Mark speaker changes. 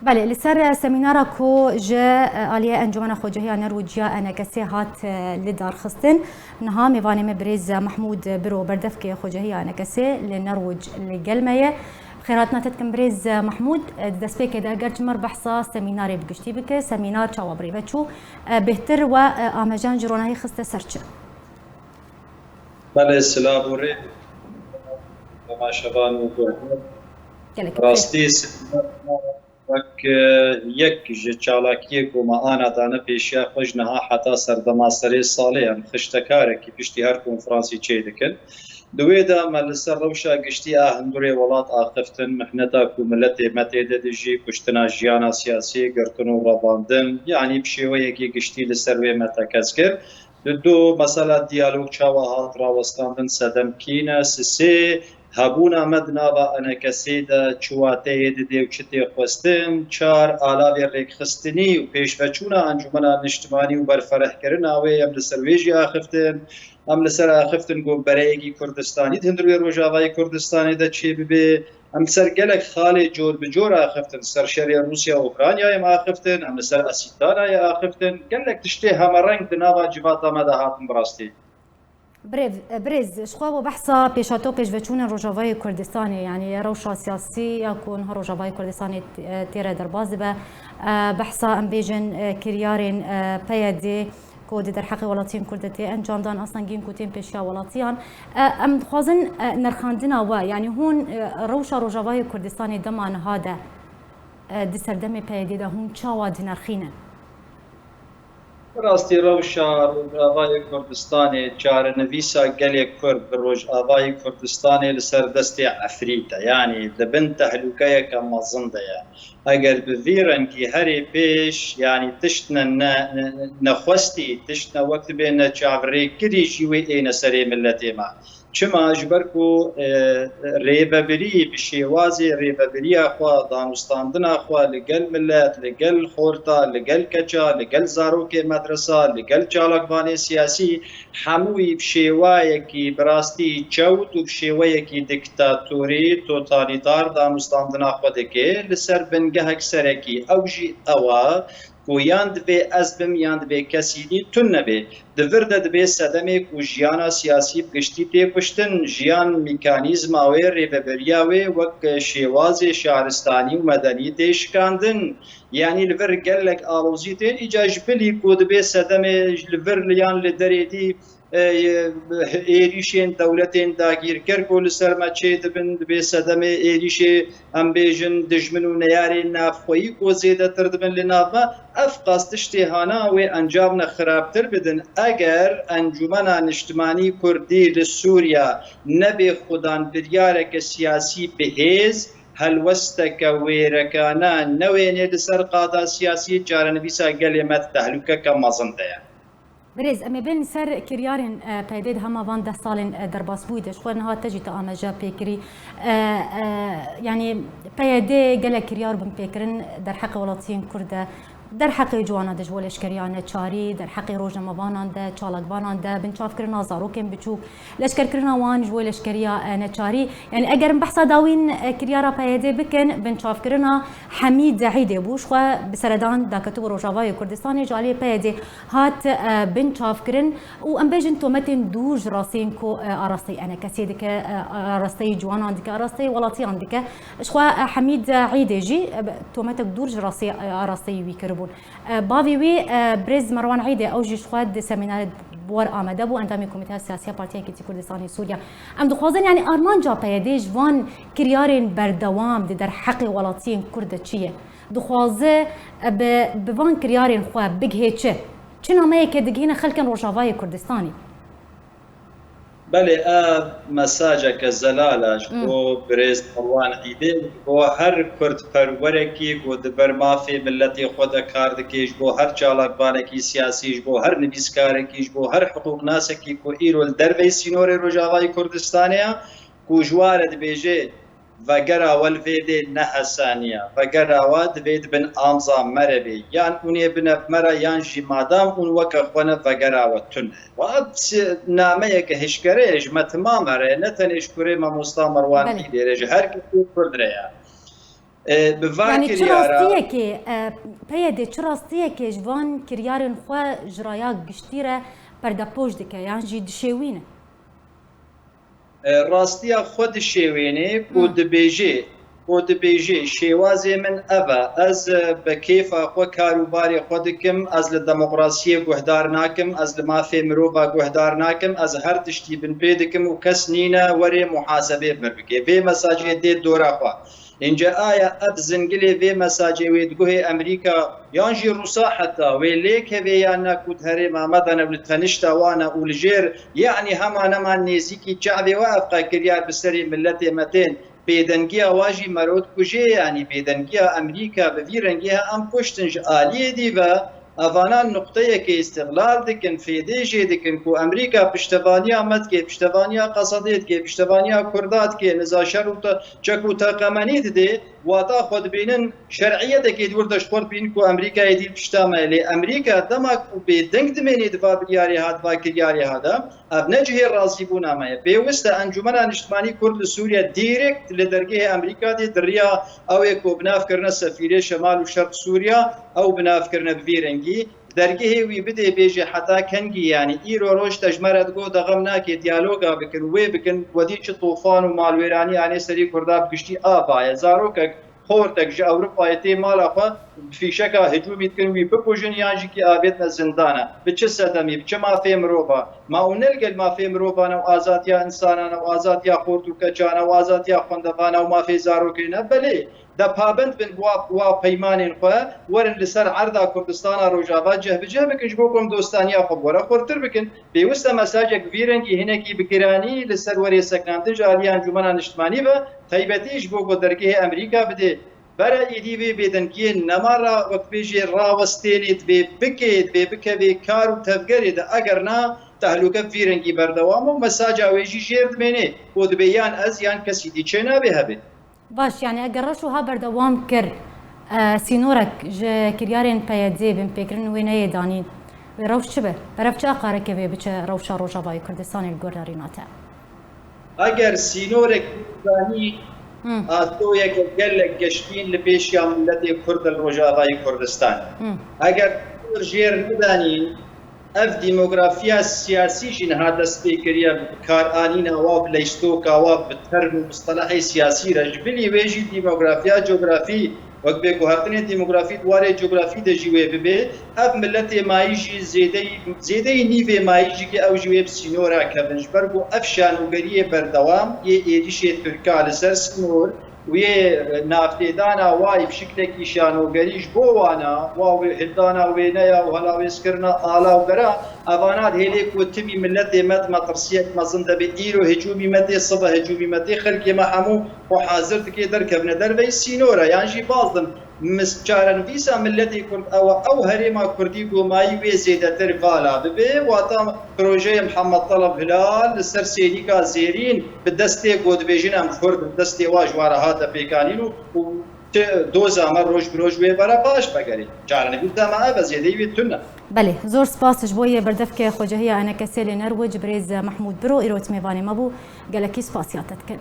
Speaker 1: بله لسر سمینارا کو جا آلیه انجمن خوجهی نرویجیا انکسی هات لدار خستن نها میوانی مبرز محمود برو بردف که خوجهی انکسی لنرویج لگلمه خیرات نتتکم برز محمود دست که در گرج مر بحثا سمیناری بگشتی بکه سمینار چاوبری و چو بهتر و آمجان جرونهی خسته سرچه.
Speaker 2: بله سلام بوری ما شبان و راستی وەک یەک ji çalakiyê ku me ana dane pêşiya xwe ji niha heta serdema salê em xiştekarekî piştî her konferansî çê dikin. Di wê de me li ser rewşa giştî a hindurê welat axiftin, mihneta ku milletê me têde dijî, kuştina jiyana siyasî, girtin û revandin, yanî bi şêweyekî giştî li ser wê me tekez kir. Li du mesela diyalog çawa hat rawestandin sedemkîn e, sisê hebûna me di nava enekesê de çiwateyê didê û çi tê xwestin, çar alavê rêkxistinî û pêşveçûna encûmena niştimanî û berferehkirina wê em li ser wê jî axiftin. Em li ser axiftin got bereyekî Kurdistanî di hundirê Rojavayê Kurdistanê de çê bibe. Em ser gelek xalê cor bi cor axiftin, ser şerê Rusya û Ukraynayê em axiftin, em li ser Asîstanayê axiftin. Gelek tiştê hemereng di nava civata me de hatin bi rastî.
Speaker 1: برز شخوا و بحثا پیشاتو پیشوچون روجاوای کردستانی یعنی روشا سیاسی یکون ها روجاوای کردستانی تیره در باز به بحثا ام بیجن کریارین پیادی کود در حق ولاتین کردتی انجام دان اصلا گیم کوتین پیشیا ولاتیان ام خوازن نرخاندنا و یعنی هون روشا روجاوای کردستانی دمان هاده دی سردم پیادی ده هون چاوا دی نرخینه
Speaker 2: راستی روشا روجاوای کردستانی چارەنویسا gelek Kurd bi Rojavayê Kurdistanê li ser destê Efrît e yanî di bin tehlûkeyeka mezin de ye. Eger bi vî rengî herê pêş yanî tiştine nexwestî, tiştine wek dibe neçavirêkirî jî wê êne serê milletê me. Çima ji ber ku rêvebirî bi şêwazê rêvebiriya xwe danûstandina xwe li gel millet, li gel xorta, li gel keça, li gel zarokê medresa, li gel çalakvanê siyasî hemû wî bi şêwayekî bi rastî çewt û bi şêweyekî diktatorî totalîtar danûstandina xwe dike li ser bingehek serekî ew jî ew e ku yan divê ez bim yan divê kesî dî tune nebe. Di vir de dibe sedemê ku jiyana siyasî bi giştî tê kuştin, jiyan mîkanîzma wê rêveberiya wê wek şêwazê şaristanî û medenî tê şikandin. Yanî li vir gelek alozî tên îca ji bilî ku dibe sedemê li vir yan li derê dî êrîşên dewletên dagîrkir ku li ser me çê dibin dibe sedemê êrîşê em bêjin dijmin û neyarên navxweyî ku zêdetir dibin li nav me ev qas tiştê hana wê encam ne xirabtir bidin eger encûmena niştimanî Kurdî li Sûriya nebe xudan biryareke siyasî bihêz helwesteke wêrekane newêne li ser qada siyasî çarەnivîsa gelê me tehlûkeke mezin de ye.
Speaker 1: برز اما بین سر کریارن پیداد همه وان 10 سال در باس بودش خود نها تجی تا آمجا پیکری یعنی پیاده گله کریار بم پیکرن در حق ولاتین کرده در حق جوانا ده جوال اشکریان چاری در حق روزنامه‌وانان ده چالکوانان ده بنچاف کردن زاروکن بچوک لشکر کردن وان جوال اشکریان چاری یعنی اگر بحث داوین کریارا پیاده بکن بنچاف کردن حمید عیده بوش خو بسردان دکتور روجاوای کردستان جالی پیاده هات بنچاف کردن و ام بجن تومتن دوج راسین کو اراستی انا کسی دکه اراستی جوانان دکه اراستی ولاتیان دکه خو حمید عیده جی تومتک دوج راسی اراستی ویکر باوی وی برز مروان عیده اوجش خود سمینار بوار آمده بو اندامی کمیته سیاسی پارتی کتی کردستانی سوریا ام دخوازن یعنی آرمان جا پیداش وان کریارن بردوام در حق ولاتین کرد چیه دخوازه به وان کریارن خو بگه چه نامه که دگین خلکن روجاوای کردستانی
Speaker 2: بله مساجك زلالة بو برز مروان عيدي بو هر كرد پروركي بو دبر مافي ملتي خود كاردكيش بو هر چالکبانكي سياسيش بو هر نبيسكاركيش بو هر حقوق ناسكي كو ايرو الدربي سينوري روجاوای كردستانيا كو جوارد بيجي وگر اول ویده نه حسانیه وگر اول وید بن آمزا مربی یان اونی بن مرا یان جی مادام اون وک خونه وگر اول تونه و نامه که هشکره ما تمام اره نه تن اشکره ما مصطفی مروان دیره هر کی کردره
Speaker 1: يعني چه راستیه که پیده چه راستیه که جوان کریارن خواه جرایا گشتیره پرده پوش دکه یعنی جی دشوینه
Speaker 2: راستیا خود شوینه بود بیجی شوازی من ابا از بکیف خو کاروباری خودکم از لدموکراسی گهدار ناکم از لمافی مروبا گهدار ناکم از هر تشتی بن پیدکم و کس نینا وری محاسبه بربکه وی مساجی دی دورا خوا اینجا آیا اب زنگلی وی مساجی ویدگوه امریکا یانجی روسا حتی وی لیک وی یانا کود هری مامدن ولتنشتا وانا اولجیر یعنی همان نیزیکی چعبی و افقا کریار بسری ملت متین بيدنگيا واجي مرود كوجي يعني بيدنگيا امريكا بفيرنگيا ام پشتنج آليه ديفا افانا نقطه كي استغلال دكن فيديجي دكن كو امريكا پشتوانيا مد كي پشتوانيا قصديت كي پشتوانيا كردات كي نزاشر وتا چكو تاقمانيت دي واتا خود بينن شرعيه دكي دور دشخورد بين كو امريكا يدي پشتامه لي امريكا دما بيدنگ دمني دفا بياري هاد با كرياري هادا اب نجه راضي بونا ما بيوستا انجمن اجتماعي كرد سوريا دايركت لدرجه امريكا دي دريا او كو بنافكرنا سفير شمال وشرق سوريا او بنافكرنا بفيرنگي درگه وی بده بیجه حتی کنگی یعنی ایرو روش تجمرد گو دغم ناکی دیالوگا بکن وی بکن ودی چه طوفان و مالویرانی یعنی سری کرداب گشتی آبای زاروکک خورتك جا أوروبا يتي مالا في شكا هجومي تكن وي بكوجن يانجي كي آبيتنا زندانا بتشسة دمي بتش ما في مروبا ما ونلقى ما في مروبا نو آزات يا إنسانا نو آزات يا خورتو كجانا وآزات يا خندبانا وما في زاروكينا بلي دا پابند بن وا پیمانین خو ورن لسر عرضا کردستان روجاوا جه بجه بکن جبوکم دوستانیا خو ورا خورتر بکن بیوستا مساجک ویرنگی هنکی بکرانی لسر وری سکنانت جالی انجمن اجتماعی و تایبتی جبوکو درگه امریکا بده برا ایدی بی بدنکی نمارا وقت بیجی راوستینید بی بکید بی بکوی کارو تفگرید اگر نه تهلوکه ویرنگی بردوام و مساجا ویجی جرد منی بود بیان از یان کسی دی چه نبی هبید
Speaker 1: باش يعني اگر شو ها بردوام كر سينورك ج كريارين بيدزي بن فكرن وينه دانين روش شبه برف چا قاره كبي بچ روشا روجاوي كردستان الگورناريناتا
Speaker 2: اگر سينورك داني اتو يك گلك گشتين لبيشيا ملت كرد الروجاوي كردستان اگر جير ندانين اف ديموغرافيا سياسي جنها دستيكريا كار انينا واب ليستوكا واب ترم مصطلحي سياسي رجبلي ويجي ديموغرافيا جغرافي وقت بيكو هاتني ديموغرافي دواري جغرافي دجيوي ببي اف ملتي ما يجي زيدي نيفي ما يجي كي او جوي بسينورا كبنجبرغو افشان وغريه بردوام يديشي تركا لسر سنور وی نافتیدانا وای بشکل شانوگریش بوانا و هدانا وینیا و هلاویس کرنا آلا و برا اوانات هلی کوتمی ملت مد مطرسیک مزنده به ایرو هجومی مد صبح هجومی مد خلق ما همو و حاضر تکی در کبن در وی سینورا یعنی جی بازم مسچارن ویسا ملتی کرد او هریما کردی گو مایی وی زیدتر والا ببه و تا پروژه محمد طلب هلال سر سینیکا زیرین به دسته گودبیجین هم خورد دسته واجواره هاتا پیکانین و دوزا ما روش بروش وی برا باش بگری چارن بیتا ما او زیده وی تونه
Speaker 1: بله زور سپاس جبوی بردفک خوجهی انا کسیل نروج بریز محمود برو ایروت میوانی مبو گلکی سپاسیاتت کن